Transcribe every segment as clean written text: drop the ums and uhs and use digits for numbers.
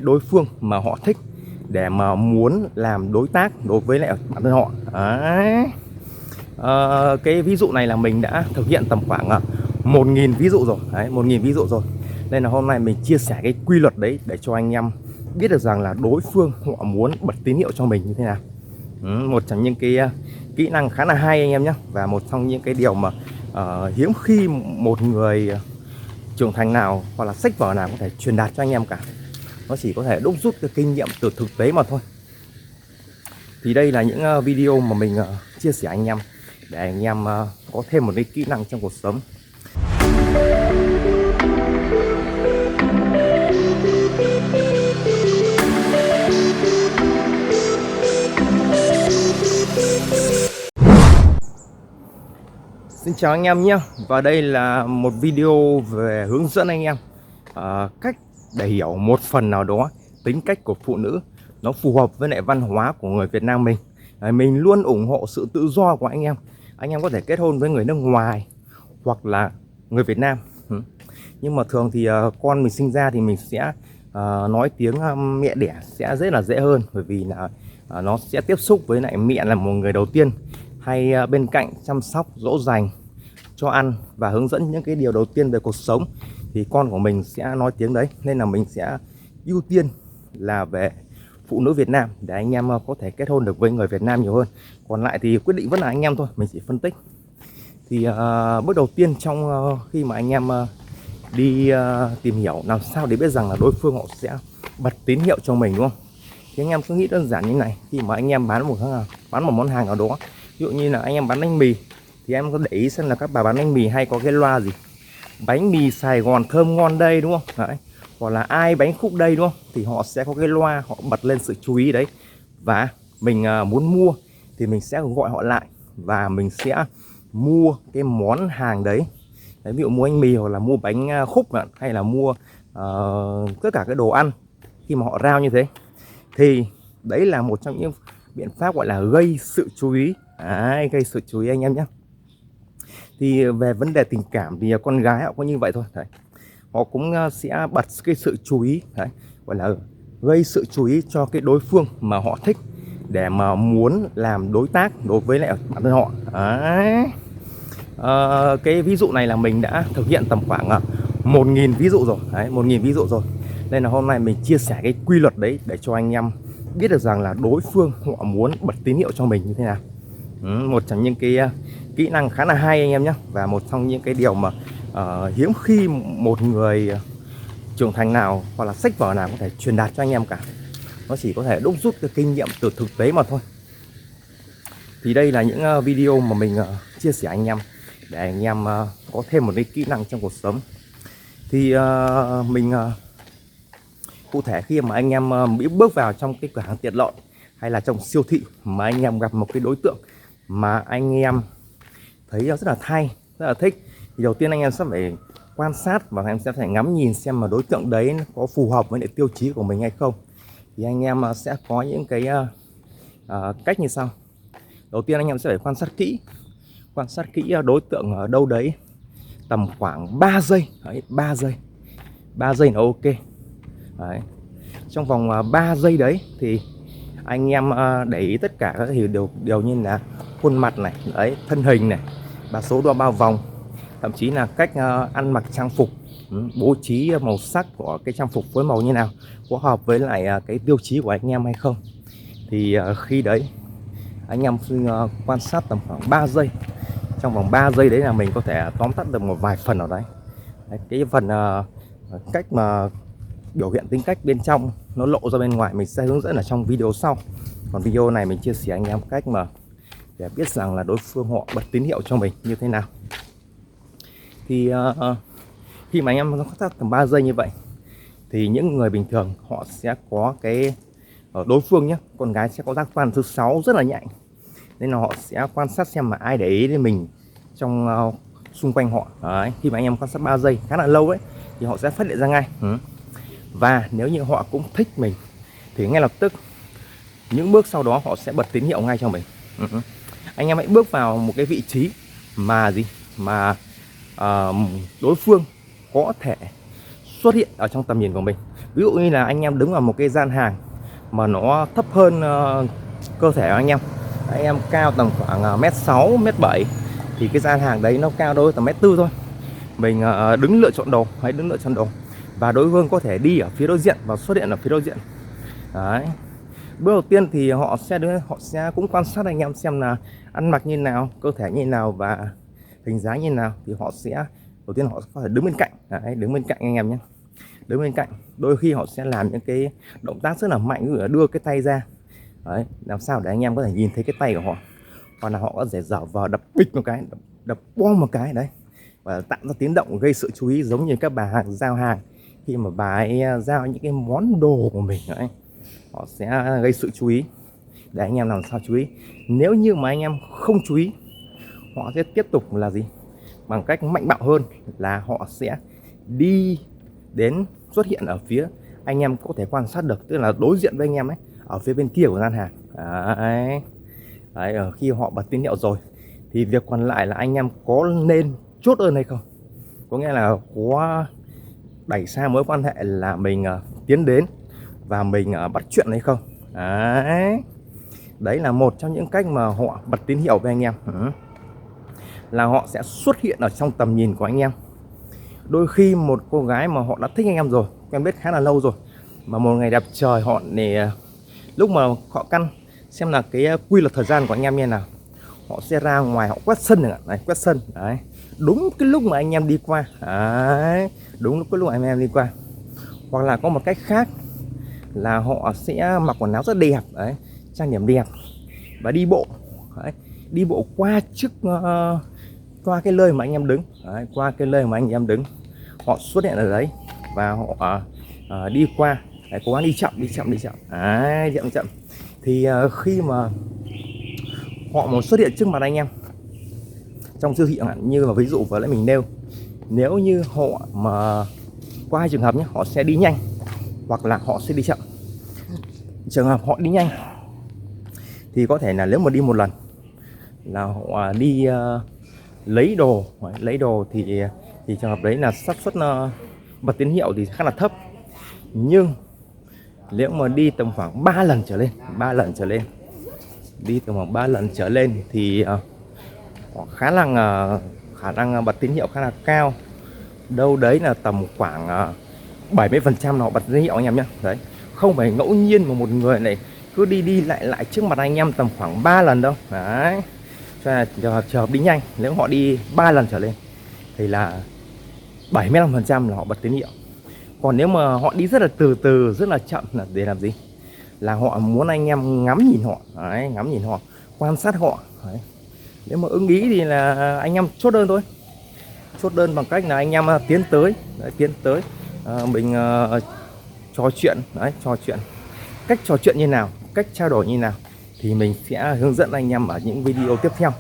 đối phương mà họ thích để mà muốn làm đối tác đối với lại bản thân họ. Đấy. Cái ví dụ này là mình đã thực hiện tầm khoảng 1.000 ví dụ rồi. Đấy, 1.000 ví dụ rồi. Nên là hôm nay mình chia sẻ cái quy luật đấy để cho anh em biết được rằng là đối phương họ muốn bật tín hiệu cho mình như thế nào. Một trong những cái kỹ năng khá là hay anh em nhé. Và một trong những cái điều mà hiếm khi một người trưởng thành nào hoặc là sách vở nào có thể truyền đạt cho anh em cả. Nó chỉ có thể đúc rút cái kinh nghiệm từ thực tế mà thôi. Thì đây là những video mà mình chia sẻ anh em để anh em có thêm một cái kỹ năng trong cuộc sống. Xin chào anh em nhé. Và đây là một video về hướng dẫn anh em cách để hiểu một phần nào đó tính cách của phụ nữ nó phù hợp với lại văn hóa của người Việt Nam mình. Mình luôn ủng hộ sự tự do của anh em. Anh em có thể kết hôn với người nước ngoài hoặc là người Việt Nam. Nhưng mà thường thì con mình sinh ra thì mình sẽ nói tiếng mẹ đẻ sẽ rất là dễ hơn, bởi vì là nó sẽ tiếp xúc với lại mẹ là một người đầu tiên, hay bên cạnh chăm sóc, dỗ dành, cho ăn và hướng dẫn những cái điều đầu tiên về cuộc sống thì con của mình sẽ nói tiếng đấy. Nên là mình sẽ ưu tiên là về phụ nữ Việt Nam để anh em có thể kết hôn được với người Việt Nam nhiều hơn. Còn lại thì quyết định vẫn là anh em thôi, mình chỉ phân tích. Thì bước đầu tiên trong khi mà anh em đi tìm hiểu làm sao để biết rằng là đối phương họ sẽ bật tín hiệu cho mình, đúng không? Thì anh em cứ nghĩ đơn giản như này. Khi mà anh em bán một món hàng nào đó, ví dụ như là anh em bán bánh mì, thì em có để ý xem là các bà bán bánh mì hay có cái loa gì: bánh mì Sài Gòn thơm ngon đây, đúng không? Đấy. Hoặc là ai bánh khúc đây, đúng không? Thì họ sẽ có cái loa, họ bật lên sự chú ý đấy. Và mình muốn mua thì mình sẽ gọi họ lại và mình sẽ mua cái món hàng đấy. Đấy, ví dụ mua bánh mì hoặc là mua bánh khúc hay là mua tất cả cái đồ ăn. Khi mà họ rao như thế thì đấy là một trong những biện pháp gọi là gây sự chú ý. Đấy, gây sự chú ý anh em nhé. Thì về vấn đề tình cảm thì con gái họ có như vậy thôi. Đấy. Họ cũng sẽ bật cái sự chú ý, đấy, gọi là gây sự chú ý cho cái đối phương mà họ thích để mà muốn làm đối tác đối với lại bản thân họ. Đấy. Cái ví dụ này là mình đã thực hiện tầm khoảng 1.000 ví dụ rồi. Đấy, 1.000 ví dụ rồi. Nên là hôm nay mình chia sẻ cái quy luật đấy để cho anh em biết được rằng là đối phương họ muốn bật tín hiệu cho mình như thế nào. Một trong những cái kỹ năng khá là hay anh em nhé. Và một trong những cái điều mà hiếm khi một người trưởng thành nào hoặc là sách vở nào có thể truyền đạt cho anh em cả. Nó chỉ có thể đúc rút cái kinh nghiệm từ thực tế mà thôi. Thì đây là những video mà mình chia sẻ anh em để anh em có thêm một cái kỹ năng trong cuộc sống. Thì mình cụ thể khi mà anh em bước vào trong cái cửa hàng tiện lợi hay là trong siêu thị mà anh em gặp một cái đối tượng mà anh em thấy rất là hay, rất là thích, thì đầu tiên anh em sẽ phải quan sát và em sẽ phải ngắm nhìn xem mà đối tượng đấy có phù hợp với lại tiêu chí của mình hay không. Thì anh em sẽ có những cái cách như sau. Đầu tiên anh em sẽ phải quan sát kỹ đối tượng ở đâu đấy tầm khoảng 3 giây. Đấy, 3 giây là ok. Đấy. Trong vòng 3 giây đấy thì anh em để ý tất cả các điều như là khuôn mặt này, đấy, thân hình này, và số đo bao vòng, thậm chí là cách ăn mặc trang phục, bố trí màu sắc của cái trang phục phối màu như nào, có hợp với lại cái tiêu chí của anh em hay không. Thì khi đấy anh em quan sát tầm khoảng 3 giây. Trong vòng 3 giây đấy là mình có thể tóm tắt được một vài phần ở đấy. Cái phần cách mà biểu hiện tính cách bên trong nó lộ ra bên ngoài mình sẽ hướng dẫn ở trong video sau. Còn video này mình chia sẻ anh em cách mà để biết rằng là đối phương họ bật tín hiệu cho mình như thế nào. Thì khi mà anh em quan sát tầm 3 giây như vậy thì những người bình thường họ sẽ có cái đối phương nhé, con gái sẽ có giác quan thứ 6 rất là nhạy. Nên là họ sẽ quan sát xem mà ai để ý đến mình trong xung quanh họ. Đấy, khi mà anh em quan sát 3 giây khá là lâu ấy thì họ sẽ phát hiện ra ngay. Và nếu như họ cũng thích mình thì ngay lập tức những bước sau đó họ sẽ bật tín hiệu ngay cho mình. Anh em hãy bước vào một cái vị trí mà đối phương có thể xuất hiện ở trong tầm nhìn của mình. Ví dụ như là anh em đứng ở một cái gian hàng mà nó thấp hơn cơ thể của anh em cao tầm khoảng mét 6 mét 7 thì cái gian hàng đấy nó cao đôi tầm mét 4 thôi. Mình đứng lựa chọn đồ, hãy đứng lựa chọn đồ và đối phương có thể đi ở phía đối diện và xuất hiện ở phía đối diện. Đấy. Bước đầu tiên thì họ sẽ cũng quan sát anh em xem là ăn mặc như nào, cơ thể như nào và hình dáng như nào, thì họ sẽ đầu tiên họ có thể đứng bên cạnh. Đấy, đứng bên cạnh anh em nhé, đứng bên cạnh. Đôi khi họ sẽ làm những cái động tác rất là mạnh, ví dụ là đưa cái tay ra. Đấy, làm sao để anh em có thể nhìn thấy cái tay của họ, hoặc là họ có thể giả vờ đập bịch một cái, đập bom một cái đấy, và tạo ra tiếng động gây sự chú ý, giống như các bà hàng giao hàng khi mà bà ấy giao những cái món đồ của mình đấy, họ sẽ gây sự chú ý để anh em làm sao chú ý. Nếu như mà anh em không chú ý, họ sẽ tiếp tục là gì, bằng cách mạnh bạo hơn là họ sẽ đi đến xuất hiện ở phía anh em có thể quan sát được, tức là đối diện với anh em ấy, ở phía bên kia của gian hàng. Đấy. Đấy, ở khi họ bật tín hiệu rồi thì việc còn lại là anh em có nên chốt đơn hay không, có nghĩa là có đẩy xa mối quan hệ là mình tiến đến và mình bắt chuyện hay không. Đấy. Đấy là một trong những cách mà họ bật tín hiệu với anh em. Là họ sẽ xuất hiện ở trong tầm nhìn của anh em. Đôi khi một cô gái mà họ đã thích anh em rồi, quen biết khá là lâu rồi, mà một ngày đẹp trời họ để lúc mà họ căn xem là cái quy luật thời gian của anh em như nào, họ sẽ ra ngoài họ quét sân này, quét sân đấy, đúng cái lúc mà anh em đi qua. Đấy, đúng lúc cái lúc anh em đi qua. Hoặc là có một cách khác là họ sẽ mặc quần áo rất đẹp đấy, trang điểm đẹp và đi bộ đấy, đi bộ qua trước qua cái nơi mà anh em đứng đấy, qua cái nơi mà anh em đứng, họ xuất hiện ở đấy và họ đi qua đấy, cố gắng đi chậm đấy, chậm chậm. Thì khi mà họ muốn xuất hiện trước mặt anh em trong siêu thị, như là ví dụ vừa nãy mình nêu, nếu như họ mà qua hai trường hợp nhé, họ sẽ đi nhanh hoặc là họ sẽ đi chậm. Trường hợp họ đi nhanh thì có thể là nếu mà đi một lần là họ đi lấy đồ thì trường hợp đấy là xác suất bật tín hiệu thì khá là thấp. Nhưng nếu mà đi tầm khoảng 3 lần trở lên, đi tầm khoảng 3 lần trở lên thì khả năng bật tín hiệu khá là cao, đâu đấy là tầm khoảng 70% là họ bật tín hiệu anh em nhé. Đấy, không phải ngẫu nhiên mà một người này cứ đi lại trước mặt anh em tầm khoảng 3 lần đâu. Đấy, cho nên là trường hợp đi nhanh, nếu họ đi 3 lần trở lên thì là 75% là họ bật tín hiệu. Còn nếu mà họ đi rất là từ từ, rất là chậm là để làm gì? Là họ muốn anh em ngắm nhìn họ. Đấy, ngắm nhìn họ, quan sát họ. Đấy. Nếu mà ưng ý thì là anh em chốt đơn thôi. Chốt đơn bằng cách là anh em tiến tới. Đấy, tiến tới mình trò chuyện. Đấy, trò chuyện. Cách trò chuyện như nào, cách trao đổi như nào thì mình sẽ hướng dẫn anh em ở những video tiếp theo.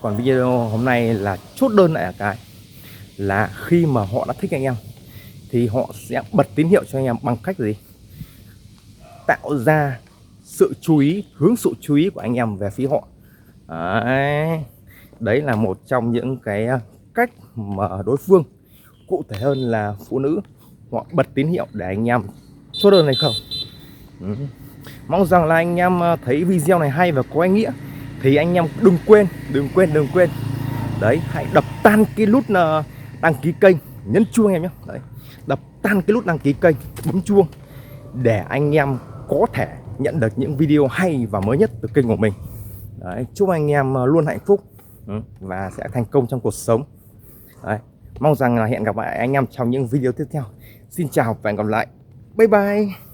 Còn video hôm nay là chốt đơn lại ở cái là khi mà họ đã thích anh em thì họ sẽ bật tín hiệu cho anh em bằng cách gì? Tạo ra sự chú ý, hướng sự chú ý của anh em về phía họ. Đấy là một trong những cái cách mà đối phương, cụ thể hơn là phụ nữ, họ bật tín hiệu để anh em chốt đơn hay không. Mong rằng là anh em thấy video này hay và có ý nghĩa thì anh em đừng quên đấy, hãy đập tan cái nút đăng ký kênh, nhấn chuông em nhé. Đấy, đập tan cái nút đăng ký kênh, bấm chuông để anh em có thể nhận được những video hay và mới nhất từ kênh của mình. Đấy, chúc anh em luôn hạnh phúc và sẽ thành công trong cuộc sống. Đấy, mong rằng là hẹn gặp lại anh em trong những video tiếp theo. Xin chào và hẹn gặp lại. Bye bye.